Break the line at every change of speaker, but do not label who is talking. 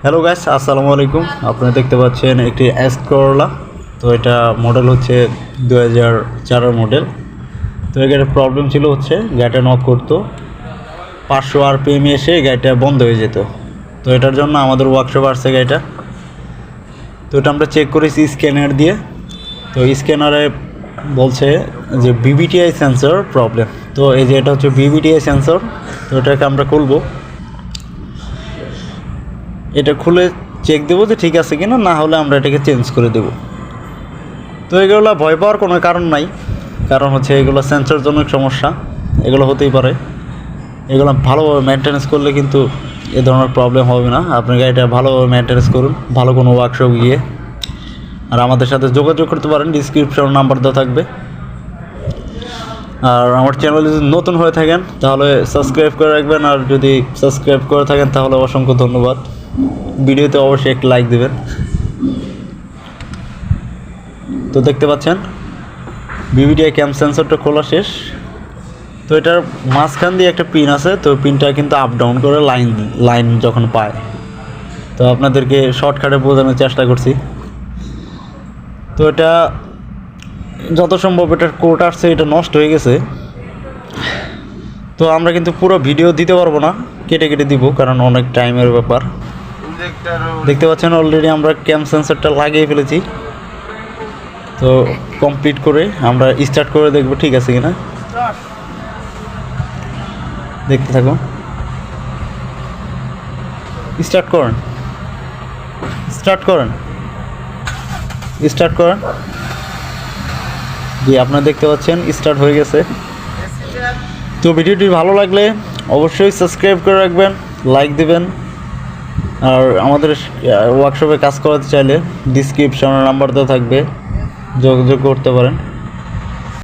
Hello guys, আসসালামু আলাইকুম। আপনারা দেখতে পাচ্ছেন একটি এস করোলা। তো এটা মডেল হচ্ছে 2004 মডেল। তো এর প্রবলেম ছিল হচ্ছে গাড়িটা নক করতো 500 RPM এসে গাড়িটা বন্ধ হয়ে যেত। তো এটার জন্য আমাদের ওয়ার্কশপ আসছে গাড়িটা। তো এটা আমরা চেক করেছি স্ক্যানার দিয়ে। তো স্ক্যানারে বলছে যে বিবিটিআই সেন্সর প্রবলেম। তো এই যে এটা হচ্ছে বিবিটিআই সেন্সর। তো এটাকে আমরা খুলবো, এটা খুলে চেক দেবো যে ঠিক আছে কিনা, না হলে আমরা এটাকে চেঞ্জ করে দেব। তো এগুলো ভয় পাওয়ার কোনো কারণ নাই, কারণ হচ্ছে এগুলো সেন্সরজনক সমস্যা, এগুলো হতেই পারে। এগুলো ভালোভাবে মেনটেন্যান্স করলে কিন্তু এ ধরনের প্রবলেম হবে না। আপনি গাড়িটা ভালোভাবে মেনটেন্যান্স করুন, ভালো কোনো ওয়ার্কশপ গিয়ে। আর আমাদের সাথে যোগাযোগ করতে পারেন, ডিসক্রিপশন নাম্বার দেওয়া থাকবে। আর আমার চ্যানেল যদি নতুন হয়ে থাকেন তাহলে সাবস্ক্রাইব করে রাখবেন, আর যদি সাবস্ক্রাইব করে থাকেন তাহলে অসংখ্য ধন্যবাদ। ভিডিওতে অবশ্যই একটা লাইক দেবেন। তো দেখতে পাচ্ছেন বিবিটিআই ক্যাম সেন্সরটা খোলা শেষ। তো এটার মাঝখান দিয়ে একটা পিন আছে, তো পিনটা কিন্তু আপ ডাউন করে লাইন যখন পায়। তো আপনাদেরকে শর্টকাটে বোঝানোর চেষ্টা করছি। তো এটা যত সম্ভব এটার কোড আসছে, এটা নষ্ট হয়ে গেছে। তো আমরা কিন্তু পুরো ভিডিও দিতে পারবো না, কেটে কেটে দিব, কারণ অনেক টাইমের ব্যাপার। দেখতে পাচ্ছেন অলরেডি আমরা ক্যাম সেন্সরটা লাগিয়ে ফেলেছি। তো কমপ্লিট করে আমরা স্টার্ট করে দেখব ঠিক আছে কিনা। দেখতে থাকুন, স্টার্ট করেন, স্টার্ট করেন, স্টার্ট করেন। জি, আপনারা দেখতে পাচ্ছেন স্টার্ট হয়ে গেছে। তো ভিডিওটি ভালো লাগলে অবশ্যই সাবস্ক্রাইব করে রাখবেন, লাইক দিবেন। আর আমাদের ওয়ার্কশপে কাজ করাতে চাইলে ডিসক্রিপশনে নাম্বার দেওয়া থাকবে, যোগাযোগ করতে পারেন।